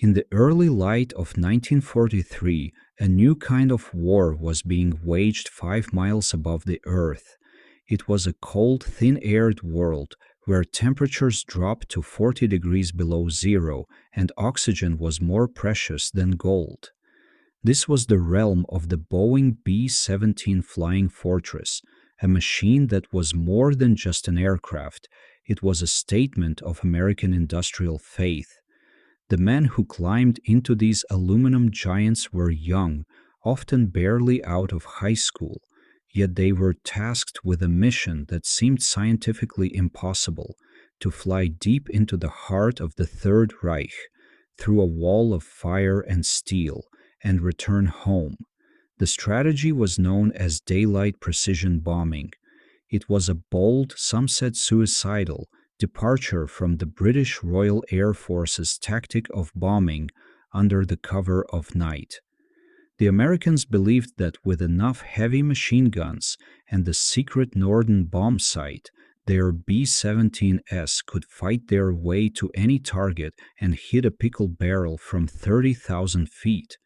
In the early light of 1943, a new kind of war was being waged 5 miles above the Earth. It was a cold, thin-aired world where temperatures dropped to 40 degrees below zero and oxygen was more precious than gold. This was the realm of the Boeing B-17 Flying Fortress, a machine that was more than just an aircraft. It was a statement of American industrial faith. The men who climbed into these aluminum giants were young, often barely out of high school, yet they were tasked with a mission that seemed scientifically impossible: to fly deep into the heart of the Third Reich, through a wall of fire and steel, and return home. The strategy was known as daylight precision bombing. It was a bold, some said suicidal, departure from the British Royal Air Force's tactic of bombing under the cover of night. The Americans believed that with enough heavy machine guns and the Secret Norden Bombsight, their B-17s could fight their way to any target and hit a pickle barrel from 30,000 feet.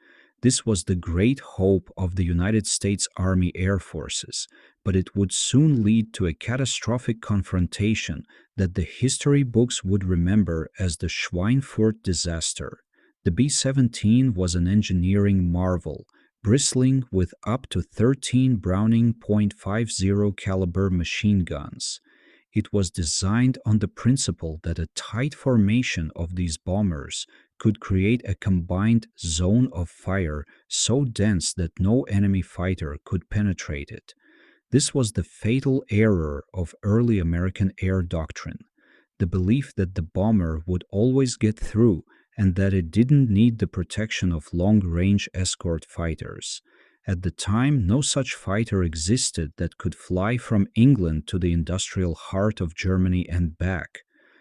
This was the great hope of the United States Army Air Forces, but it would soon lead to a catastrophic confrontation that the history books would remember as the Schweinfurt disaster. The B-17 was an engineering marvel, bristling with up to 13 Browning .50 caliber machine guns. It was designed on the principle that a tight formation of these bombers could create a combined zone of fire so dense that no enemy fighter could penetrate it. This was the fatal error of early American air doctrine, the belief that the bomber would always get through and that it didn't need the protection of long-range escort fighters. At the time, no such fighter existed that could fly from England to the industrial heart of Germany and back.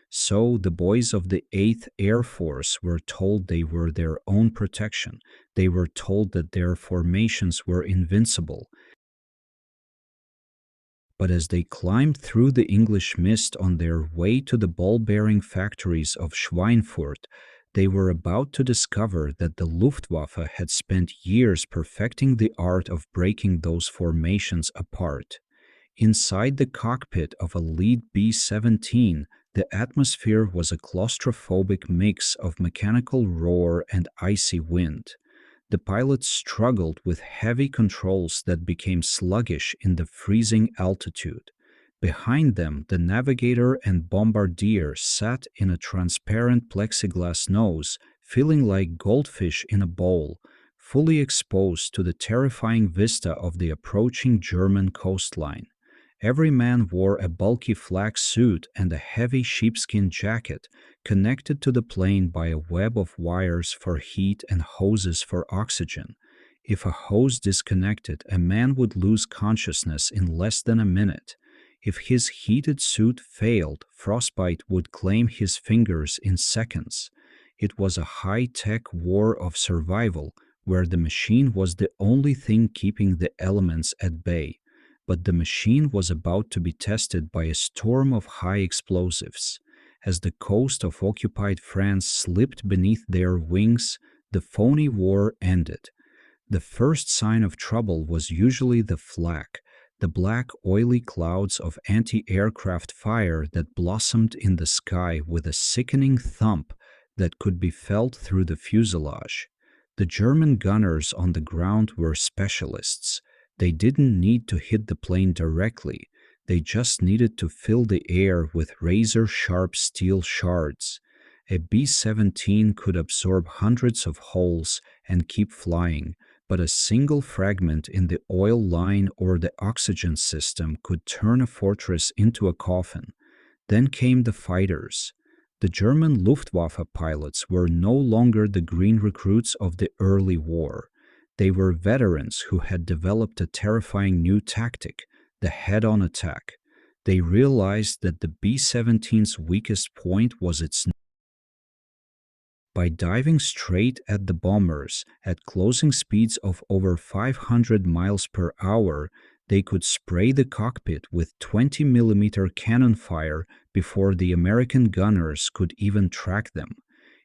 So the boys of the 8th Air Force were told they were their own protection. They were told that their formations were invincible. But as they climbed through the English mist on their way to the ball-bearing factories of Schweinfurt, they were about to discover that the Luftwaffe had spent years perfecting the art of breaking those formations apart. Inside the cockpit of a lead B-17, the atmosphere was a claustrophobic mix of mechanical roar and icy wind. The pilots struggled with heavy controls that became sluggish in the freezing altitude. Behind them, the navigator and bombardier sat in a transparent plexiglass nose, feeling like goldfish in a bowl, fully exposed to the terrifying vista of the approaching German coastline. Every man wore a bulky flak suit and a heavy sheepskin jacket, connected to the plane by a web of wires for heat and hoses for oxygen. If a hose disconnected, a man would lose consciousness in less than a minute. If his heated suit failed, frostbite would claim his fingers in seconds. It was a high-tech war of survival, where the machine was the only thing keeping the elements at bay. But the machine was about to be tested by a storm of high explosives. As the coast of occupied France slipped beneath their wings, the phony war ended. The first sign of trouble was usually the flak, the black oily clouds of anti-aircraft fire that blossomed in the sky with a sickening thump that could be felt through the fuselage. The German gunners on the ground were specialists. They didn't need to hit the plane directly. They just needed to fill the air with razor-sharp steel shards. A B-17 could absorb hundreds of holes and keep flying, but a single fragment in the oil line or the oxygen system could turn a fortress into a coffin. Then came the fighters. The German Luftwaffe pilots were no longer the green recruits of the early war. They were veterans who had developed a terrifying new tactic, the head-on attack. They realized that the B-17's weakest point was its by diving straight at the bombers at closing speeds of over 500 miles per hour, they could spray the cockpit with 20mm cannon fire before the American gunners could even track them.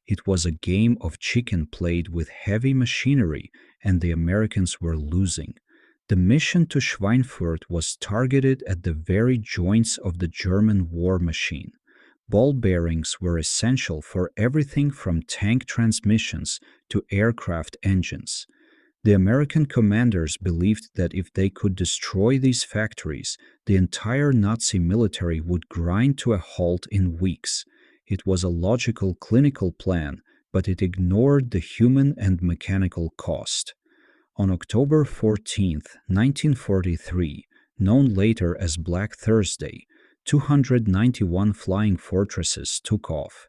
It was a game of chicken played with heavy machinery, and the Americans were losing. The mission to Schweinfurt was targeted at the very joints of the German war machine. Ball bearings were essential for everything from tank transmissions to aircraft engines. The American commanders believed that if they could destroy these factories, the entire Nazi military would grind to a halt in weeks. It was a logical clinical plan, but it ignored the human and mechanical cost. On October 14, 1943, known later as Black Thursday, 291 flying fortresses took off.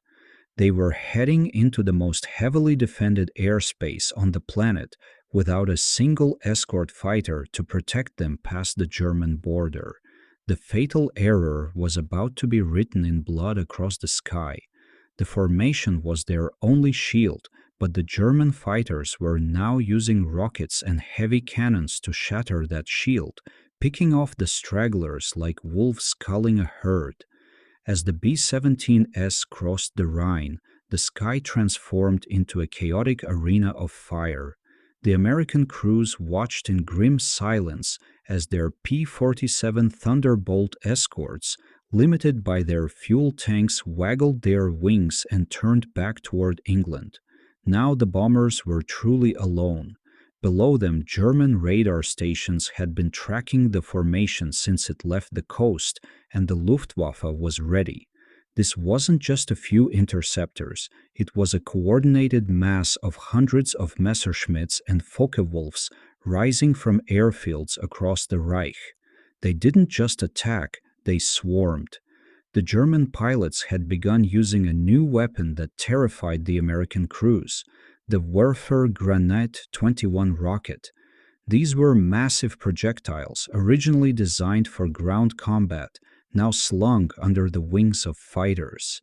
They were heading into the most heavily defended airspace on the planet without a single escort fighter to protect them past the German border. The fatal error was about to be written in blood across the sky. The formation was their only shield, but the German fighters were now using rockets and heavy cannons to shatter that shield, picking off the stragglers like wolves culling a herd. As the B-17S crossed the Rhine, the sky transformed into a chaotic arena of fire. The American crews watched in grim silence as their P-47 Thunderbolt escorts, limited by their fuel tanks, waggled their wings and turned back toward England. Now the bombers were truly alone. Below them, German radar stations had been tracking the formation since it left the coast, and the Luftwaffe was ready. This wasn't just a few interceptors, it was a coordinated mass of hundreds of Messerschmitts and Focke-Wulfs rising from airfields across the Reich. They didn't just attack, they swarmed. The German pilots had begun using a new weapon that terrified the American crews, the Werfer Granate 21 rocket. These were massive projectiles originally designed for ground combat, now slung under the wings of fighters.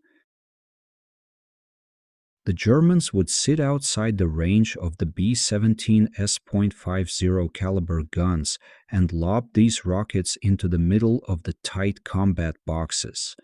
The Germans would sit outside the range of the B-17's .50 caliber guns and lob these rockets into the middle of the tight combat boxes.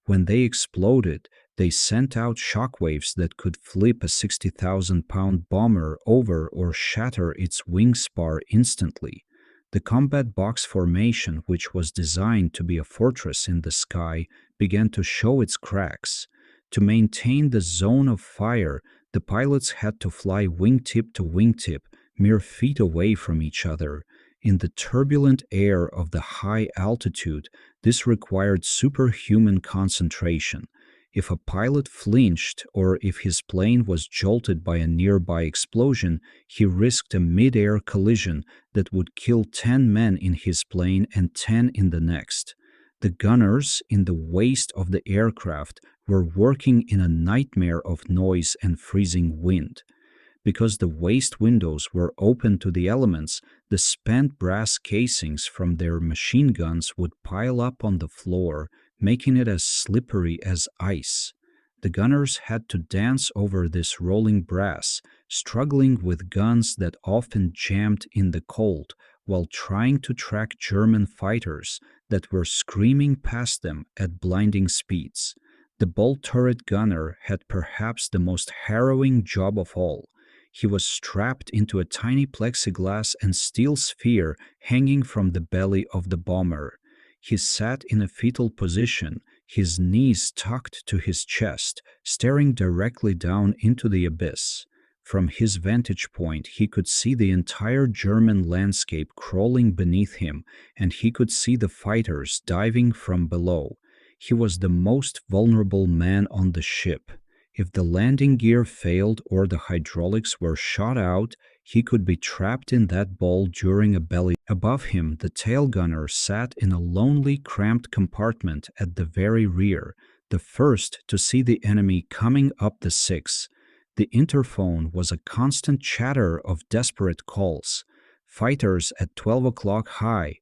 When they exploded, they sent out shockwaves that could flip a 60,000-pound bomber over or shatter its wing spar instantly. The combat box formation, which was designed to be a fortress in the sky, began to show its cracks. To maintain the zone of fire, the pilots had to fly wingtip to wingtip, mere feet away from each other. In the turbulent air of the high altitude, this required superhuman concentration. If a pilot flinched or if his plane was jolted by a nearby explosion, he risked a mid-air collision that would kill 10 men in his plane and 10 in the next. The gunners in the waist of the aircraft were working in a nightmare of noise and freezing wind. Because the waist windows were open to the elements, the spent brass casings from their machine guns would pile up on the floor, making it as slippery as ice. The gunners had to dance over this rolling brass, struggling with guns that often jammed in the cold while trying to track German fighters that were screaming past them at blinding speeds. The bolt turret gunner had perhaps the most harrowing job of all. He was strapped into a tiny plexiglass and steel sphere hanging from the belly of the bomber. He sat in a fetal position, his knees tucked to his chest, staring directly down into the abyss. From his vantage point, he could see the entire German landscape crawling beneath him, and he could see the fighters diving from below. He was the most vulnerable man on the ship. If the landing gear failed or the hydraulics were shot out, he could be trapped in that ball during a belly. Above him, the tail gunner sat in a lonely, cramped compartment at the very rear, the first to see the enemy coming up the 6. The interphone was a constant chatter of desperate calls. Fighters at 12 o'clock high.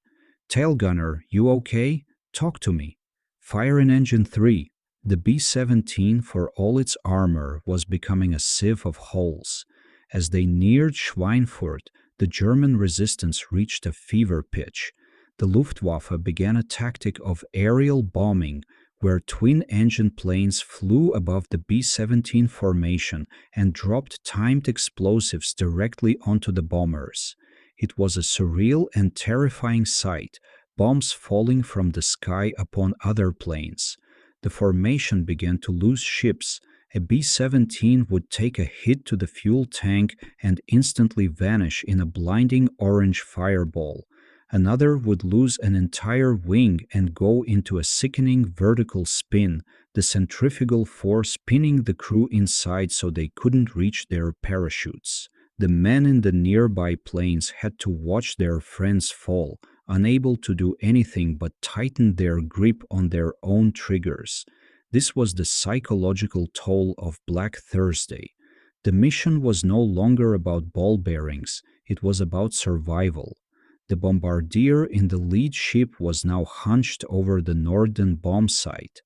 Tail gunner, you okay? Talk to me. Fire in engine 3. The B-17, for all its armor, was becoming a sieve of holes. As they neared Schweinfurt, the German resistance reached a fever pitch. The Luftwaffe began a tactic of aerial bombing, where twin-engine planes flew above the B-17 formation and dropped timed explosives directly onto the bombers. It was a surreal and terrifying sight, bombs falling from the sky upon other planes. The formation began to lose ships. A B-17 would take a hit to the fuel tank and instantly vanish in a blinding orange fireball. Another would lose an entire wing and go into a sickening vertical spin, the centrifugal force pinning the crew inside so they couldn't reach their parachutes. The men in the nearby planes had to watch their friends fall, unable to do anything but tighten their grip on their own triggers. This was the psychological toll of Black Thursday. The mission was no longer about ball bearings, it was about survival. The bombardier in the lead ship was now hunched over the Norden Bombsight.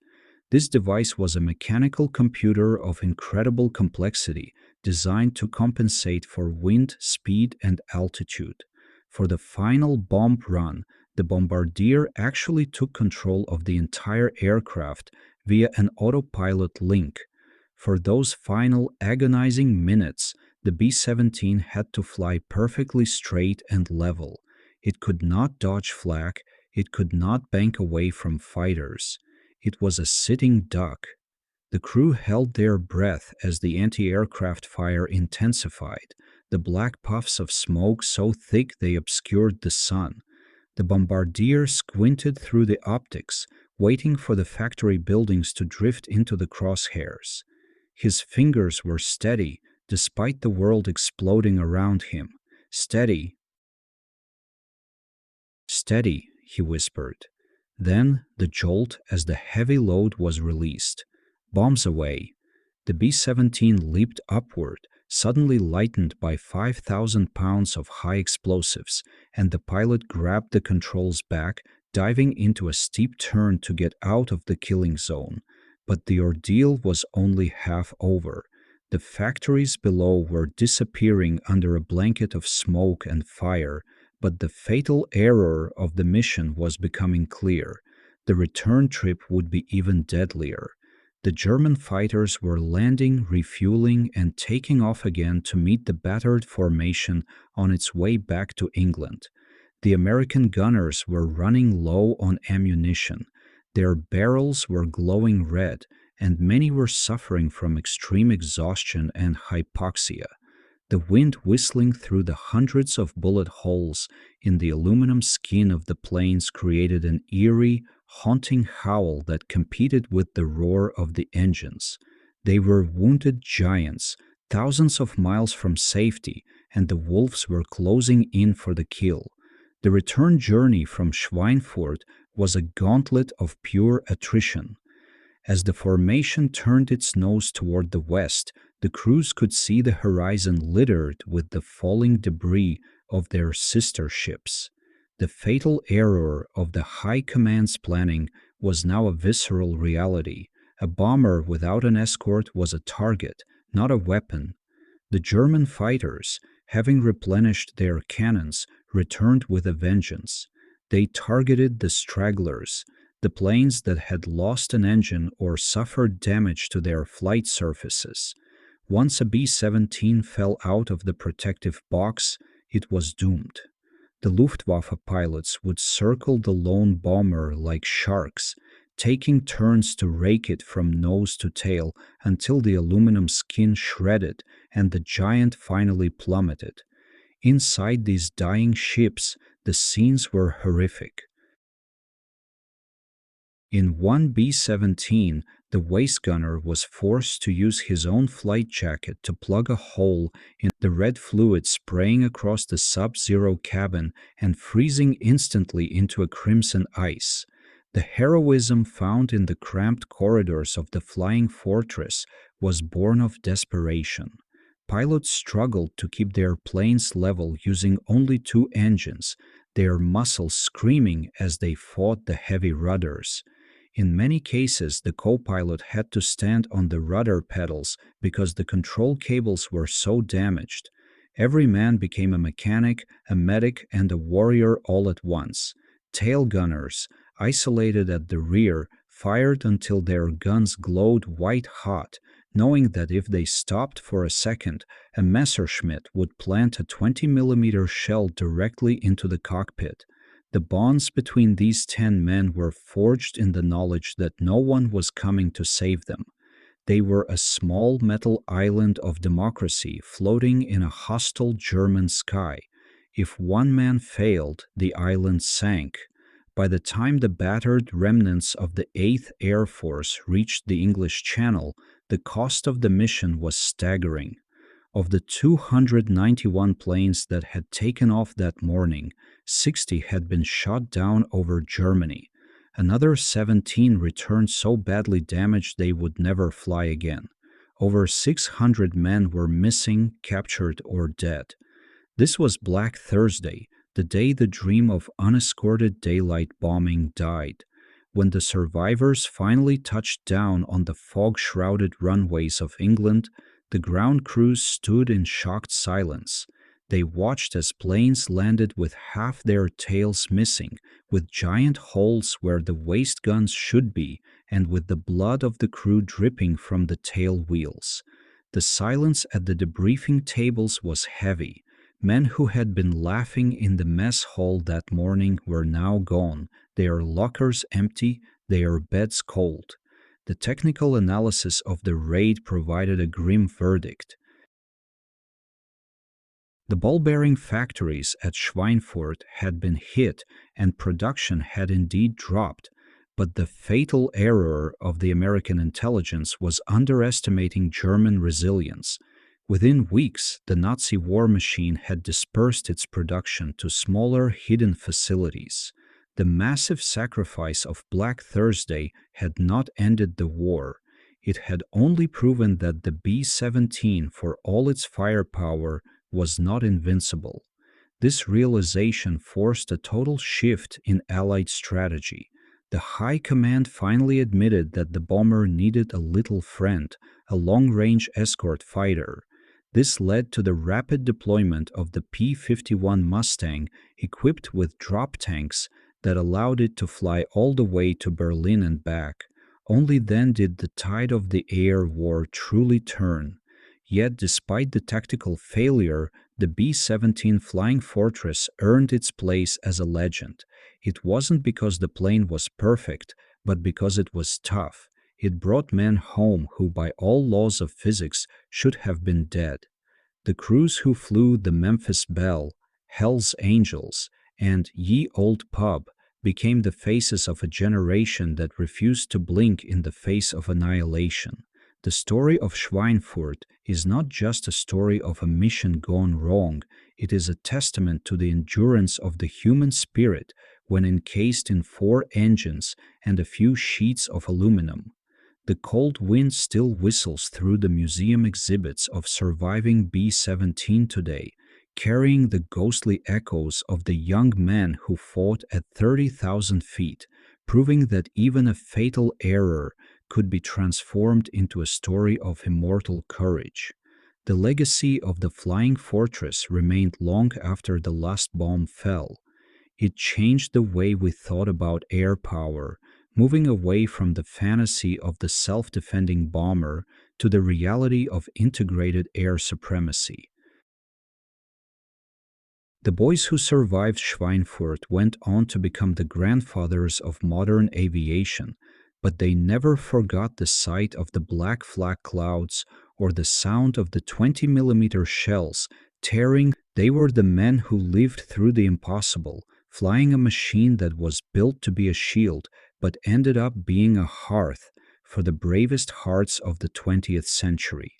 This device was a mechanical computer of incredible complexity, designed to compensate for wind, speed, and altitude. For the final bomb run, the bombardier actually took control of the entire aircraft via an autopilot link. For those final agonizing minutes, the B-17 had to fly perfectly straight and level. It could not dodge flak, it could not bank away from fighters. It was a sitting duck. The crew held their breath as the anti-aircraft fire intensified, the black puffs of smoke so thick they obscured the sun. The bombardier squinted through the optics, waiting for the factory buildings to drift into the crosshairs. His fingers were steady, despite the world exploding around him. Steady. Steady, he whispered. Then the jolt as the heavy load was released. Bombs away. The B-17 leaped upward, suddenly lightened by 5,000 pounds of high explosives, and the pilot grabbed the controls back, diving into a steep turn to get out of the killing zone. But the ordeal was only half over. The factories below were disappearing under a blanket of smoke and fire, but the fatal error of the mission was becoming clear. The return trip would be even deadlier. The German fighters were landing, refueling, and taking off again to meet the battered formation on its way back to England. The American gunners were running low on ammunition. Their barrels were glowing red, and many were suffering from extreme exhaustion and hypoxia. The wind whistling through the hundreds of bullet holes in the aluminum skin of the planes created an eerie, haunting howl that competed with the roar of the engines. They were wounded giants, thousands of miles from safety, and the wolves were closing in for the kill. The return journey from Schweinfurt was a gauntlet of pure attrition. As the formation turned its nose toward the west, the crews could see the horizon littered with the falling debris of their sister ships. The fatal error of the High Command's planning was now a visceral reality. A bomber without an escort was a target, not a weapon. The German fighters, having replenished their cannons, returned with a vengeance. They targeted the stragglers, the planes that had lost an engine or suffered damage to their flight surfaces. Once a B-17 fell out of the protective box, it was doomed. The Luftwaffe pilots would circle the lone bomber like sharks, taking turns to rake it from nose to tail until the aluminum skin shredded and the giant finally plummeted. Inside these dying ships, the scenes were horrific. In one B-17, the waist gunner was forced to use his own flight jacket to plug a hole in the red fluid, spraying across the sub-zero cabin and freezing instantly into a crimson ice. The heroism found in the cramped corridors of the flying fortress was born of desperation. Pilots struggled to keep their planes level using only two engines, their muscles screaming as they fought the heavy rudders. In many cases, the co-pilot had to stand on the rudder pedals because the control cables were so damaged. Every man became a mechanic, a medic, and a warrior all at once. Tail gunners, isolated at the rear, fired until their guns glowed white-hot, knowing that if they stopped for a second, a Messerschmitt would plant a 20-millimeter shell directly into the cockpit. The bonds between these 10 men were forged in the knowledge that no one was coming to save them. They were a small metal island of democracy floating in a hostile German sky. If one man failed, the island sank. By the time the battered remnants of the 8th Air Force reached the English Channel, the cost of the mission was staggering. Of the 291 planes that had taken off that morning, 60 had been shot down over Germany. Another 17 returned so badly damaged they would never fly again. Over 600 men were missing, captured, or dead. This was Black Thursday, the day the dream of unescorted daylight bombing died. When the survivors finally touched down on the fog-shrouded runways of England, the ground crews stood in shocked silence. They watched as planes landed with half their tails missing, with giant holes where the waist guns should be, and with the blood of the crew dripping from the tail wheels. The silence at the debriefing tables was heavy. Men who had been laughing in the mess hall that morning were now gone, their lockers empty, their beds cold. The technical analysis of the raid provided a grim verdict. The ball-bearing factories at Schweinfurt had been hit and production had indeed dropped, but the fatal error of the American intelligence was underestimating German resilience. Within weeks, the Nazi war machine had dispersed its production to smaller hidden facilities. The massive sacrifice of Black Thursday had not ended the war. It had only proven that the B-17, for all its firepower, was not invincible. This realization forced a total shift in Allied strategy. The High Command finally admitted that the bomber needed a little friend, a long-range escort fighter. This led to the rapid deployment of the P-51 Mustang, equipped with drop tanks that allowed it to fly all the way to Berlin and back. Only then did the tide of the air war truly turn. Yet, despite the tactical failure, the B-17 Flying Fortress earned its place as a legend. It wasn't because the plane was perfect, but because it was tough. It brought men home who, by all laws of physics, should have been dead. The crews who flew the Memphis Belle, Hell's Angels, and Ye Old Pub became the faces of a generation that refused to blink in the face of annihilation. The story of Schweinfurt is not just a story of a mission gone wrong, it is a testament to the endurance of the human spirit when encased in 4 engines and a few sheets of aluminum. The cold wind still whistles through the museum exhibits of surviving B-17 today, carrying the ghostly echoes of the young men who fought at 30,000 feet, proving that even a fatal error could be transformed into a story of immortal courage. The legacy of the Flying Fortress remained long after the last bomb fell. It changed the way we thought about air power, moving away from the fantasy of the self-defending bomber to the reality of integrated air supremacy. The boys who survived Schweinfurt went on to become the grandfathers of modern aviation, but they never forgot the sight of the black flak clouds or the sound of the 20-millimeter shells tearing. They were the men who lived through the impossible, flying a machine that was built to be a shield but ended up being a hearth for the bravest hearts of the 20th century.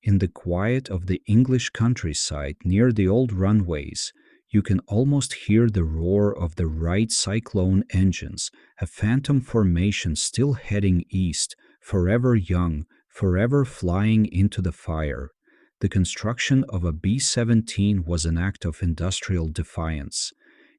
In the quiet of the English countryside near the old runways, you can almost hear the roar of the Wright Cyclone engines, a phantom formation still heading east, forever young, forever flying into the fire. The construction of a B-17 was an act of industrial defiance.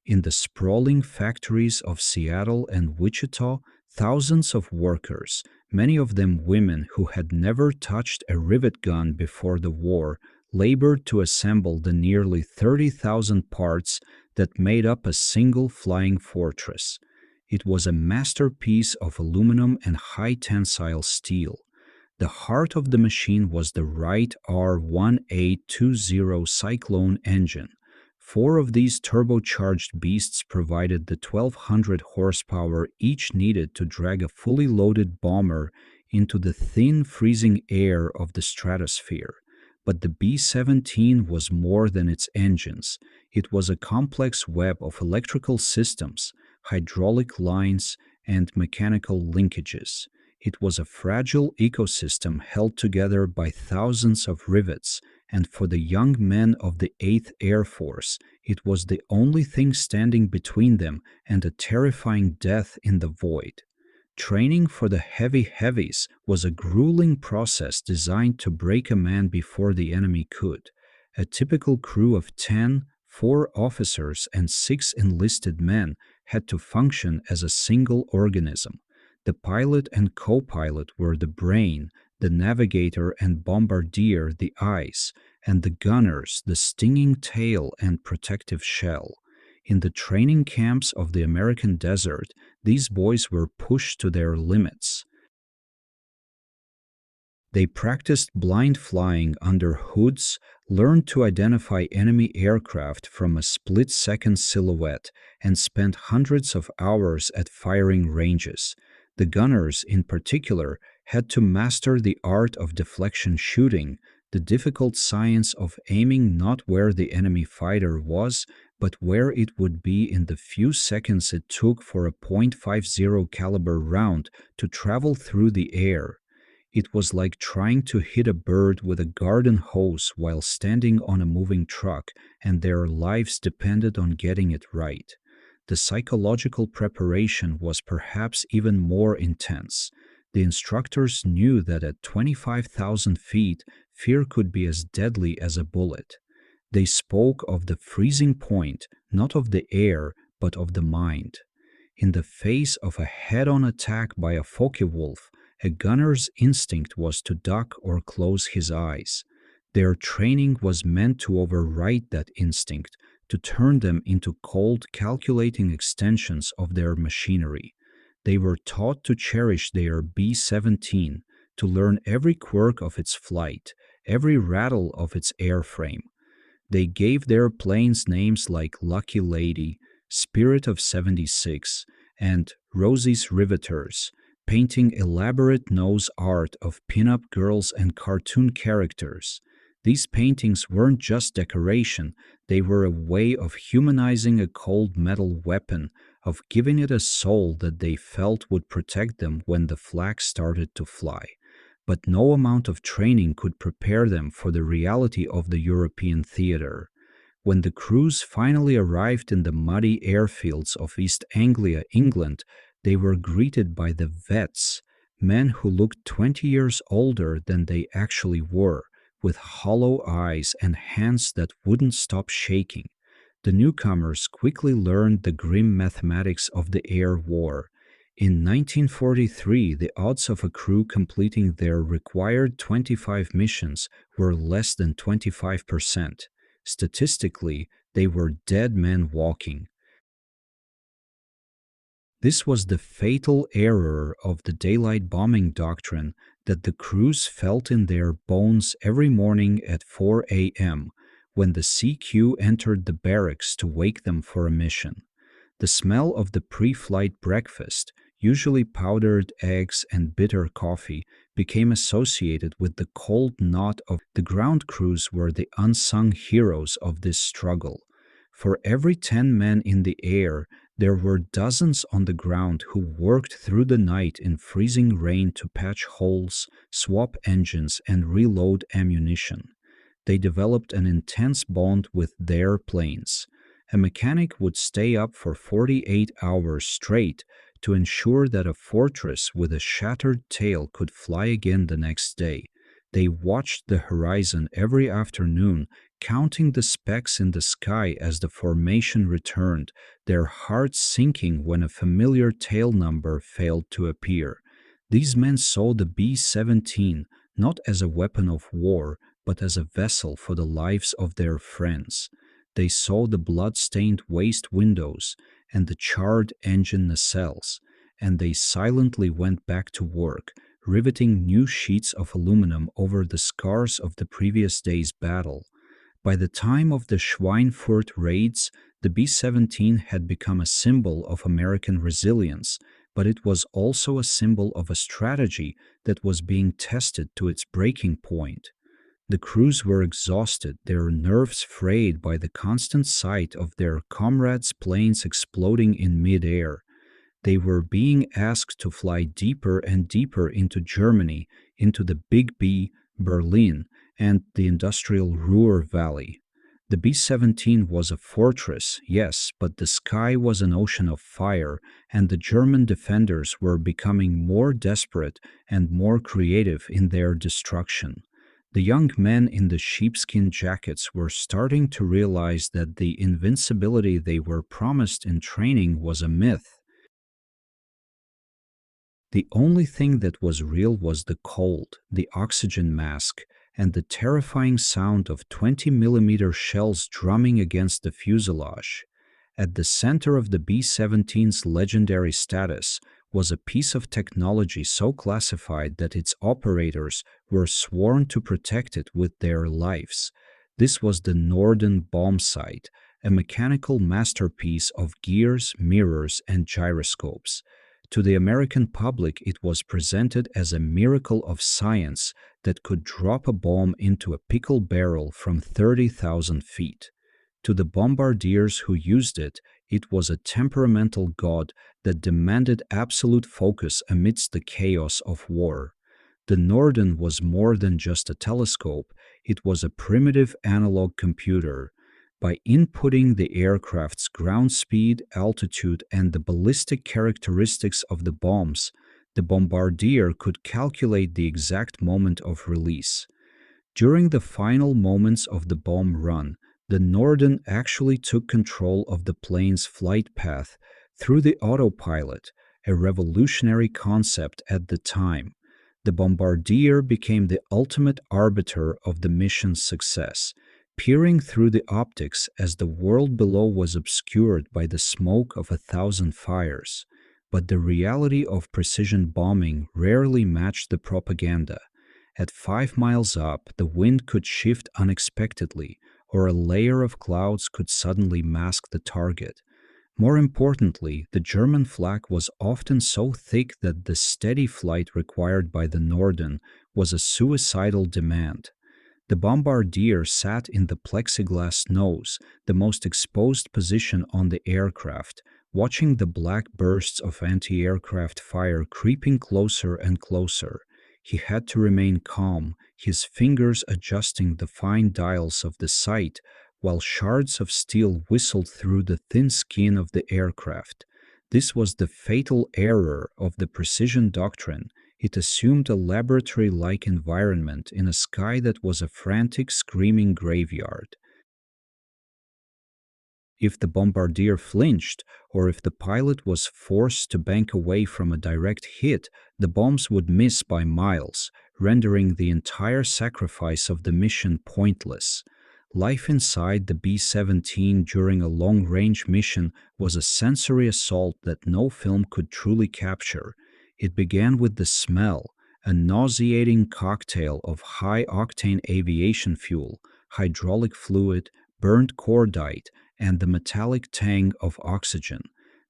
In the sprawling factories of Seattle and Wichita, thousands of workers, many of them women who had never touched a rivet gun before the war, labored to assemble the nearly 30,000 parts that made up a single Flying Fortress. It was a masterpiece of aluminum and high tensile steel. The heart of the machine was the Wright R1820 Cyclone engine. Four of these turbocharged beasts provided the 1,200 horsepower each needed to drag a fully loaded bomber into the thin, freezing air of the stratosphere. But the B-17 was more than its engines. It was a complex web of electrical systems, hydraulic lines, and mechanical linkages. It was a fragile ecosystem held together by thousands of rivets, and for the young men of the 8th Air Force, it was the only thing standing between them and a terrifying death in the void. Training for the heavy heavies was a grueling process designed to break a man before the enemy could. A typical crew of 10, 4 officers and 6 enlisted men had to function as a single organism. The pilot and co-pilot were the brain, the navigator and bombardier the eyes, and the gunners the stinging tail and protective shell. In the training camps of the American desert, these boys were pushed to their limits. They practiced blind flying under hoods, learned to identify enemy aircraft from a split-second silhouette, and spent hundreds of hours at firing ranges. The gunners, in particular, had to master the art of deflection shooting, the difficult science of aiming not where the enemy fighter was, but where it would be in the few seconds it took for a .50 caliber round to travel through the air. It was like trying to hit a bird with a garden hose while standing on a moving truck, and their lives depended on getting it right. The psychological preparation was perhaps even more intense. The instructors knew that at 25,000 feet, fear could be as deadly as a bullet. They spoke of the freezing point, not of the air, but of the mind. In the face of a head-on attack by a Focke-Wulf, a gunner's instinct was to duck or close his eyes. Their training was meant to override that instinct, to turn them into cold, calculating extensions of their machinery. They were taught to cherish their B-17, to learn every quirk of its flight, every rattle of its airframe. They gave their planes names like Lucky Lady, Spirit of 76, and Rosie's Riveters, painting elaborate nose art of pin-up girls and cartoon characters. These paintings weren't just decoration, they were a way of humanizing a cold metal weapon, of giving it a soul that they felt would protect them when the flag started to fly. But no amount of training could prepare them for the reality of the European theater. When the crews finally arrived in the muddy airfields of East Anglia, England, they were greeted by the vets, men who looked 20 years older than they actually were, with hollow eyes and hands that wouldn't stop shaking. The newcomers quickly learned the grim mathematics of the air war. In 1943, the odds of a crew completing their required 25 missions were less than 25%. Statistically, they were dead men walking. This was the fatal error of the daylight bombing doctrine that the crews felt in their bones every morning at 4 a.m. when the CQ entered the barracks to wake them for a mission. The smell of the pre-flight breakfast, usually powdered eggs and bitter coffee, became associated with the cold knot of the ground crews were the unsung heroes of this struggle. For every 10 men in the air, there were dozens on the ground who worked through the night in freezing rain to patch holes, swap engines, and reload ammunition. They developed an intense bond with their planes. A mechanic would stay up for 48 hours straight to ensure that a fortress with a shattered tail could fly again the next day. They watched the horizon every afternoon, counting the specks in the sky as the formation returned, their hearts sinking when a familiar tail number failed to appear. These men saw the B-17 not as a weapon of war, but as a vessel for the lives of their friends. They saw the blood-stained waist windows and the charred engine nacelles, and they silently went back to work, riveting new sheets of aluminum over the scars of the previous day's battle. By the time of the Schweinfurt raids, the B-17 had become a symbol of American resilience, but it was also a symbol of a strategy that was being tested to its breaking point. The crews were exhausted, their nerves frayed by the constant sight of their comrades' planes exploding in midair. They were being asked to fly deeper and deeper into Germany, into the Big B, Berlin, and the industrial Ruhr Valley. The B-17 was a fortress, yes, but the sky was an ocean of fire, and the German defenders were becoming more desperate and more creative in their destruction. The young men in the sheepskin jackets were starting to realize that the invincibility they were promised in training was a myth. The only thing that was real was the cold, the oxygen mask, and the terrifying sound of 20 mm shells drumming against the fuselage. At the center of the B-17's legendary status was a piece of technology so classified that its operators were sworn to protect it with their lives. This was the Norden Bombsight, a mechanical masterpiece of gears, mirrors, and gyroscopes. To the American public, it was presented as a miracle of science that could drop a bomb into a pickle barrel from 30,000 feet. To the bombardiers who used it, it was a temperamental god that demanded absolute focus amidst the chaos of war. The Norden was more than just a telescope, it was a primitive analog computer. By inputting the aircraft's ground speed, altitude, and the ballistic characteristics of the bombs, the bombardier could calculate the exact moment of release. During the final moments of the bomb run, the Norden actually took control of the plane's flight path through the autopilot, a revolutionary concept at the time. The bombardier became the ultimate arbiter of the mission's success, peering through the optics as the world below was obscured by the smoke of 1,000 fires. But the reality of precision bombing rarely matched the propaganda. At 5 miles up, the wind could shift unexpectedly, or a layer of clouds could suddenly mask the target. More importantly, the German flak was often so thick that the steady flight required by the Norden was a suicidal demand. The bombardier sat in the plexiglass nose, the most exposed position on the aircraft, watching the black bursts of anti-aircraft fire creeping closer and closer. He had to remain calm, his fingers adjusting the fine dials of the sight, while shards of steel whistled through the thin skin of the aircraft. This was the fatal error of the precision doctrine. It assumed a laboratory-like environment in a sky that was a frantic, screaming graveyard. If the bombardier flinched, or if the pilot was forced to bank away from a direct hit, the bombs would miss by miles, rendering the entire sacrifice of the mission pointless. Life inside the B-17 during a long-range mission was a sensory assault that no film could truly capture. It began with the smell, a nauseating cocktail of high-octane aviation fuel, hydraulic fluid, burnt cordite, and the metallic tang of oxygen.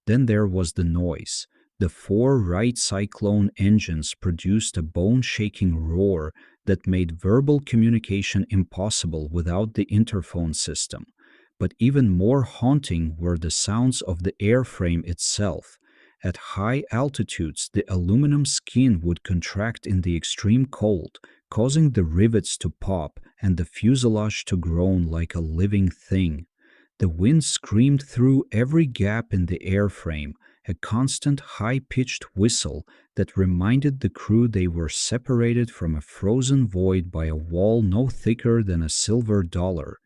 Then there was the noise. The 4 Wright Cyclone engines produced a bone-shaking roar that made verbal communication impossible without the interphone system. But even more haunting were the sounds of the airframe itself. At high altitudes, the aluminum skin would contract in the extreme cold, causing the rivets to pop and the fuselage to groan like a living thing. The wind screamed through every gap in the airframe, a constant high-pitched whistle that reminded the crew they were separated from a frozen void by a wall no thicker than a silver dollar.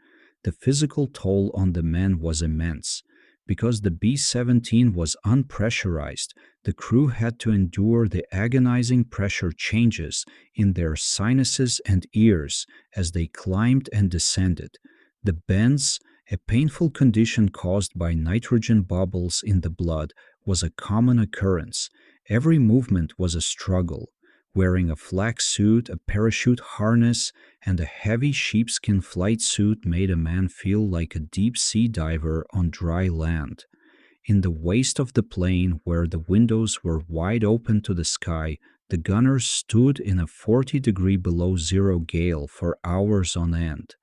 The physical toll on the men was immense. Because the B-17 was unpressurized, the crew had to endure the agonizing pressure changes in their sinuses and ears as they climbed and descended. The bends, A painful condition caused by nitrogen bubbles in the blood was a common occurrence. Every movement was a struggle. Wearing a flak suit, a parachute harness, and a heavy sheepskin flight suit made a man feel like a deep-sea diver on dry land. In the waist of the plane, where the windows were wide open to the sky, the gunners stood in a 40-degree below zero gale for hours on end.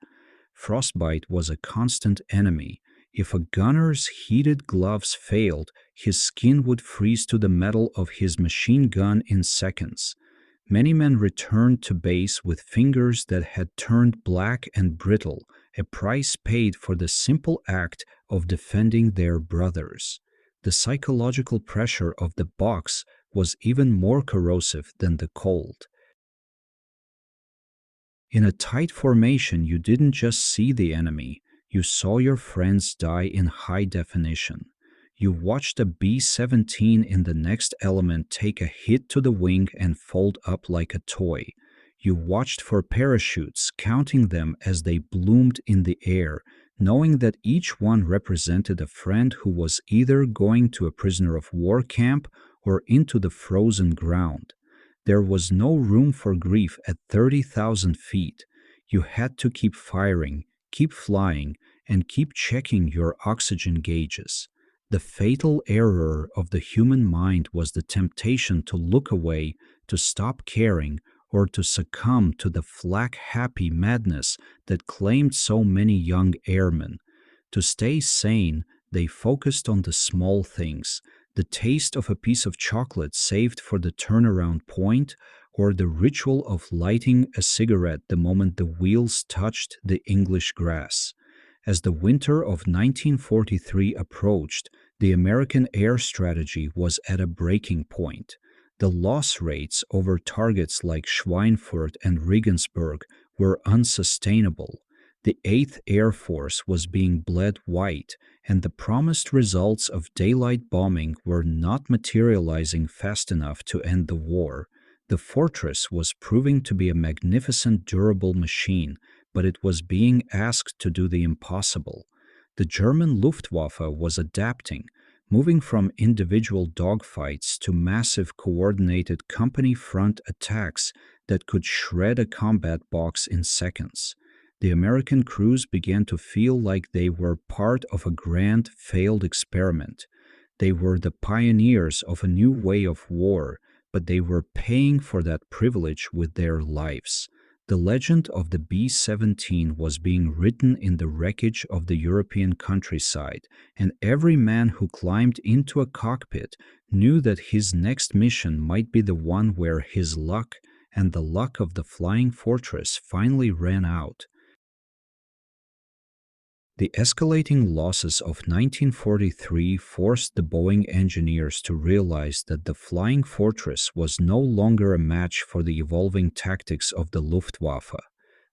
Frostbite was a constant enemy. If a gunner's heated gloves failed, his skin would freeze to the metal of his machine gun in seconds. Many men returned to base with fingers that had turned black and brittle, a price paid for the simple act of defending their brothers. The psychological pressure of the box was even more corrosive than the cold. In a tight formation, you didn't just see the enemy, you saw your friends die in high definition. You watched a B-17 in the next element take a hit to the wing and fold up like a toy. You watched for parachutes, counting them as they bloomed in the air, knowing that each one represented a friend who was either going to a prisoner of war camp or into the frozen ground. There was no room for grief at 30,000 feet. You had to keep firing, keep flying, and keep checking your oxygen gauges. The fatal error of the human mind was the temptation to look away, to stop caring, or to succumb to the flak-happy madness that claimed so many young airmen. To stay sane, they focused on the small things, the taste of a piece of chocolate saved for the turnaround point, or the ritual of lighting a cigarette the moment the wheels touched the English grass. As the winter of 1943 approached, the American air strategy was at a breaking point. The loss rates over targets like Schweinfurt and Regensburg were unsustainable. The 8th Air Force was being bled white, and the promised results of daylight bombing were not materializing fast enough to end the war. The fortress was proving to be a magnificent, durable machine, but it was being asked to do the impossible. The German Luftwaffe was adapting, moving from individual dogfights to massive coordinated company front attacks that could shred a combat box in seconds. The American crews began to feel like they were part of a grand failed experiment. They were the pioneers of a new way of war, but they were paying for that privilege with their lives. The legend of the B-17 was being written in the wreckage of the European countryside, and every man who climbed into a cockpit knew that his next mission might be the one where his luck and the luck of the Flying Fortress finally ran out. The escalating losses of 1943 forced the Boeing engineers to realize that the Flying Fortress was no longer a match for the evolving tactics of the Luftwaffe.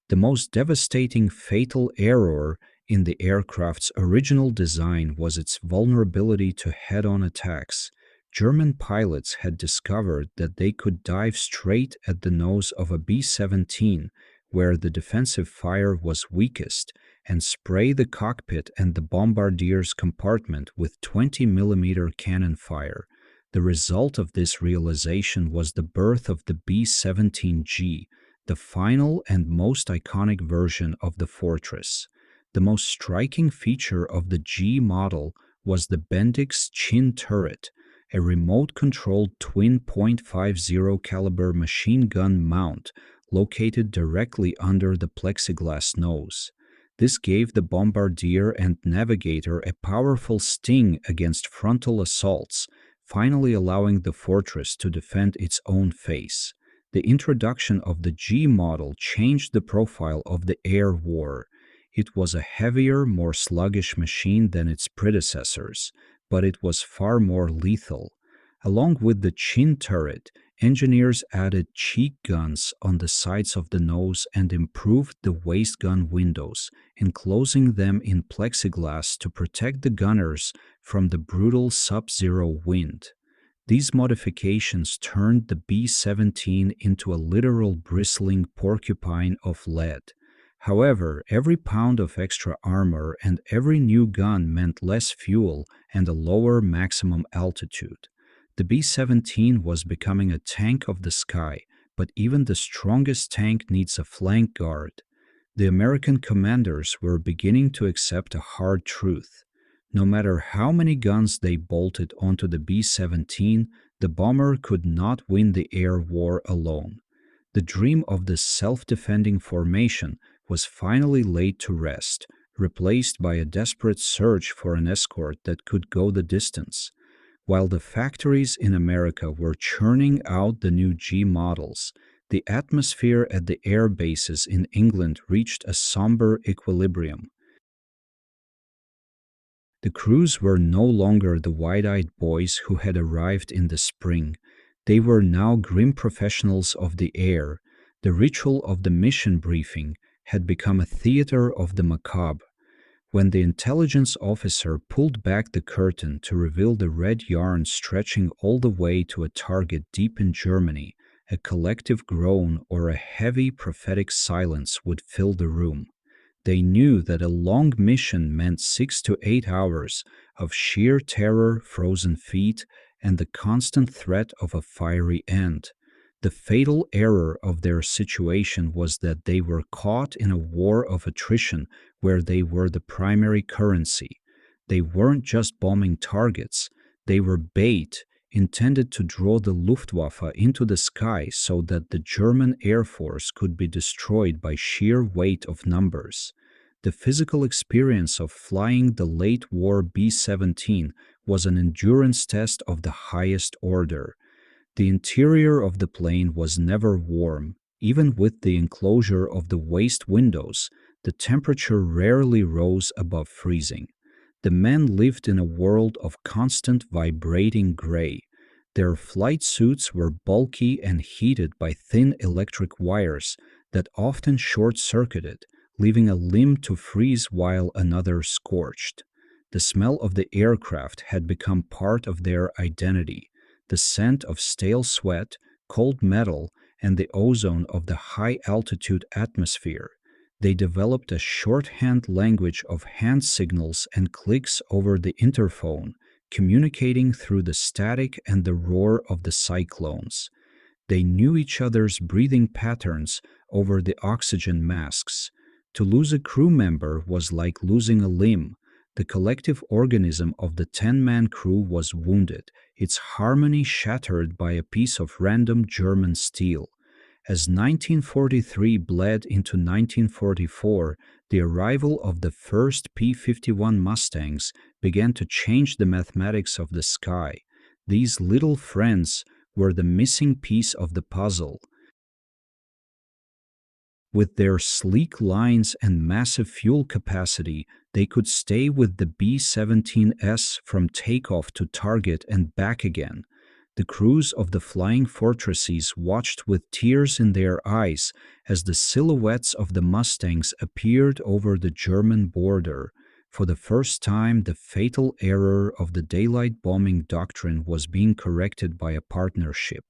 The most devastating fatal error in the aircraft's original design was its vulnerability to head-on attacks. German pilots had discovered that they could dive straight at the nose of a B-17, where the defensive fire was weakest, and spray the cockpit and the bombardier's compartment with 20mm cannon fire. The result of this realization was the birth of the B-17G, the final and most iconic version of the Fortress. The most striking feature of the G model was the Bendix chin turret, a remote-controlled twin .50 caliber machine gun mount located directly under the plexiglass nose. This gave the bombardier and navigator a powerful sting against frontal assaults, finally allowing the Fortress to defend its own face. The introduction of the G model changed the profile of the air war. It was a heavier, more sluggish machine than its predecessors, but it was far more lethal. Along with the chin turret, engineers added cheek guns on the sides of the nose and improved the waist gun windows, enclosing them in plexiglass to protect the gunners from the brutal sub-zero wind. These modifications turned the B-17 into a literal bristling porcupine of lead. However, every pound of extra armor and every new gun meant less fuel and a lower maximum altitude. The B-17 was becoming a tank of the sky, but even the strongest tank needs a flank guard. The American commanders were beginning to accept a hard truth. No matter how many guns they bolted onto the B-17, the bomber could not win the air war alone. The dream of this self-defending formation was finally laid to rest, replaced by a desperate search for an escort that could go the distance. While the factories in America were churning out the new G models, the atmosphere at the air bases in England reached a somber equilibrium. The crews were no longer the wide-eyed boys who had arrived in the spring. They were now grim professionals of the air. The ritual of the mission briefing had become a theater of the macabre. When the intelligence officer pulled back the curtain to reveal the red yarn stretching all the way to a target deep in Germany, a collective groan or a heavy prophetic silence would fill the room. They knew that a long mission meant 6 to 8 hours of sheer terror, frozen feet, and the constant threat of a fiery end. The fatal error of their situation was that they were caught in a war of attrition where they were the primary currency. They weren't just bombing targets, they were bait intended to draw the Luftwaffe into the sky so that the German Air Force could be destroyed by sheer weight of numbers. The physical experience of flying the late war B-17 was an endurance test of the highest order. The interior of the plane was never warm. Even with the enclosure of the waist windows, the temperature rarely rose above freezing. The men lived in a world of constant vibrating gray. Their flight suits were bulky and heated by thin electric wires that often short-circuited, leaving a limb to freeze while another scorched. The smell of the aircraft had become part of their identity. The scent of stale sweat, cold metal, and the ozone of the high-altitude atmosphere. They developed a shorthand language of hand signals and clicks over the interphone, communicating through the static and the roar of the cyclones. They knew each other's breathing patterns over the oxygen masks. To lose a crew member was like losing a limb. The collective organism of the 10-man crew was wounded, its harmony shattered by a piece of random German steel. As 1943 bled into 1944, the arrival of the first P-51 Mustangs began to change the mathematics of the sky. These little friends were the missing piece of the puzzle. With their sleek lines and massive fuel capacity, they could stay with the B-17S from takeoff to target and back again. The crews of the flying fortresses watched with tears in their eyes as the silhouettes of the Mustangs appeared over the German border. For the first time, the fatal error of the daylight bombing doctrine was being corrected by a partnership.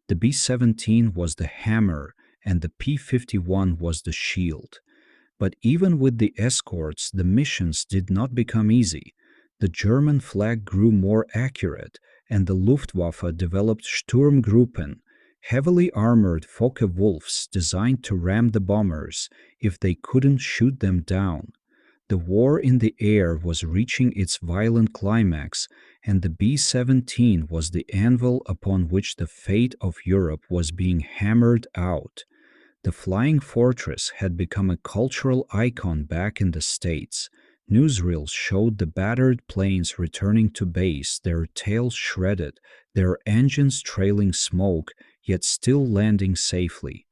The B-17 was the hammer, and the P-51 was the shield. But even with the escorts, the missions did not become easy. The German flag grew more accurate, and the Luftwaffe developed Sturmgruppen, heavily armored Focke-Wulfs designed to ram the bombers if they couldn't shoot them down. The war in the air was reaching its violent climax, and the B-17 was the anvil upon which the fate of Europe was being hammered out. The Flying Fortress had become a cultural icon back in the States. Newsreels showed the battered planes returning to base, their tails shredded, their engines trailing smoke, yet still landing safely.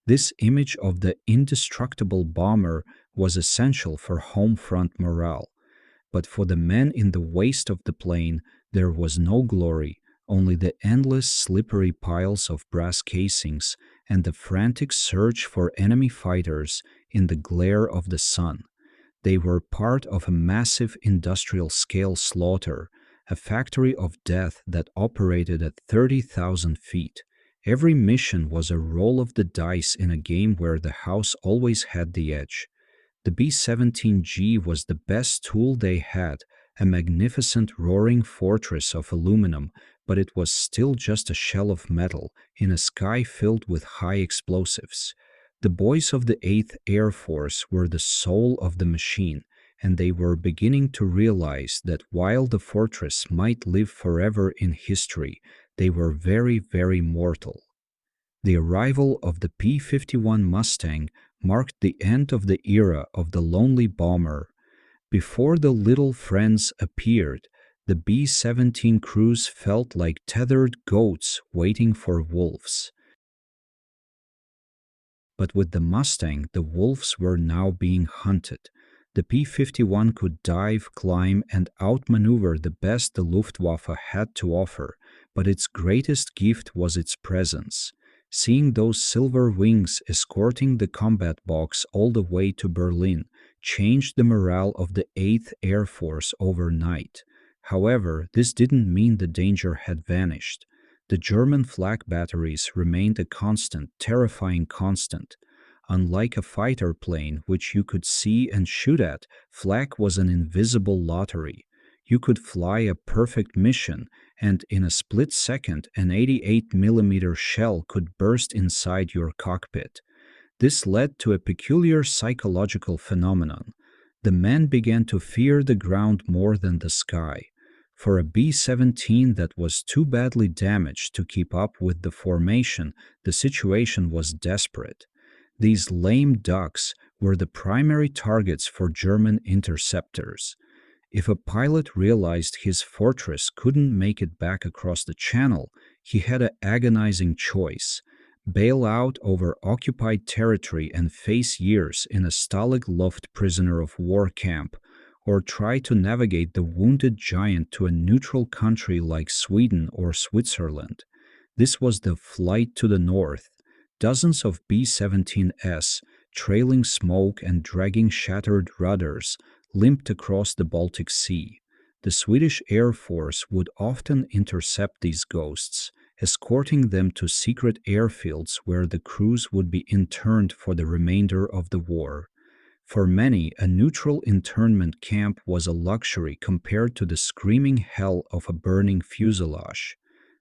This image of the indestructible bomber was essential for home front morale. But for the men in the waist of the plane, there was no glory, only the endless slippery piles of brass casings and the frantic search for enemy fighters in the glare of the sun. They were part of a massive industrial-scale slaughter, a factory of death that operated at 30,000 feet. Every mission was a roll of the dice in a game where the house always had the edge. The B-17G was the best tool they had, a magnificent roaring fortress of aluminum, but it was still just a shell of metal in a sky filled with high explosives. The boys of the 8th Air Force were the soul of the machine, and they were beginning to realize that while the fortress might live forever in history, they were very, very mortal. The arrival of the P-51 Mustang marked the end of the era of the lonely bomber. Before the little friends appeared, the B-17 crews felt like tethered goats waiting for wolves. But with the Mustang, the wolves were now being hunted. The P-51 could dive, climb, and outmaneuver the best the Luftwaffe had to offer, but its greatest gift was its presence. Seeing those silver wings escorting the combat box all the way to Berlin changed the morale of the 8th Air Force overnight. However, this didn't mean the danger had vanished. The German flak batteries remained a constant, terrifying constant. Unlike a fighter plane, which you could see and shoot at, flak was an invisible lottery. You could fly a perfect mission, and in a split second, an 88mm shell could burst inside your cockpit. This led to a peculiar psychological phenomenon. The men began to fear the ground more than the sky. For a B-17 that was too badly damaged to keep up with the formation, the situation was desperate. These lame ducks were the primary targets for German interceptors. If a pilot realized his fortress couldn't make it back across the channel, he had an agonizing choice: bail out over occupied territory and face years in a Stalag Luft prisoner of war camp, or try to navigate the wounded giant to a neutral country like Sweden or Switzerland. This was the flight to the north. Dozens of B-17s, trailing smoke and dragging shattered rudders, limped across the Baltic Sea. The Swedish Air Force would often intercept these ghosts, escorting them to secret airfields where the crews would be interned for the remainder of the war. For many, a neutral internment camp was a luxury compared to the screaming hell of a burning fuselage.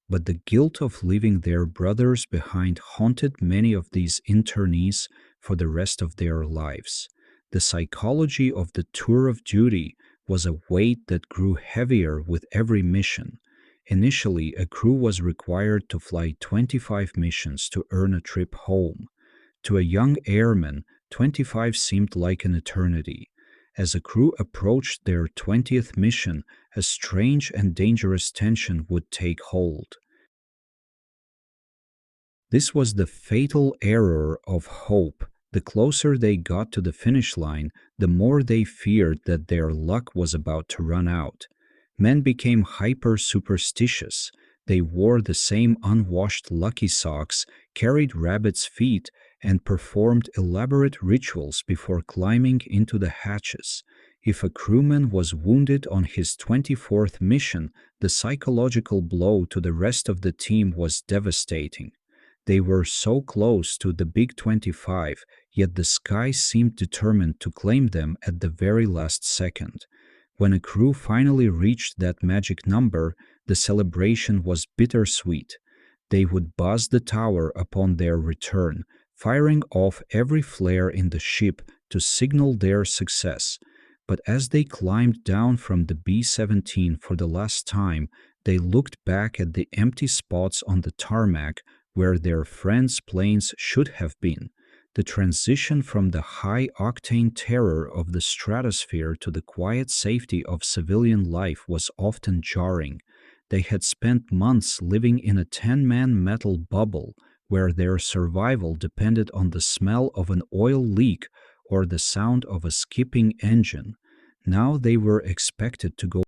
But the guilt of leaving their brothers behind haunted many of these internees for the rest of their lives. The psychology of the tour of duty was a weight that grew heavier with every mission. Initially, a crew was required to fly 25 missions to earn a trip home. To a young airman, 25 seemed like an eternity. As a crew approached their 20th mission, a strange and dangerous tension would take hold. This was the fatal error of hope. The closer they got to the finish line, the more they feared that their luck was about to run out. Men became hyper-superstitious. They wore the same unwashed lucky socks, carried rabbit's feet, and performed elaborate rituals before climbing into the hatches. If a crewman was wounded on his 24th mission, the psychological blow to the rest of the team was devastating. They were so close to the Big 25, yet the sky seemed determined to claim them at the very last second. When a crew finally reached that magic number, the celebration was bittersweet. They would buzz the tower upon their return, firing off every flare in the ship to signal their success. But as they climbed down from the B-17 for the last time, they looked back at the empty spots on the tarmac where their friends' planes should have been. The transition from the high-octane terror of the stratosphere to the quiet safety of civilian life was often jarring. They had spent months living in a 10-man metal bubble where their survival depended on the smell of an oil leak or the sound of a skipping engine. Now they were expected to go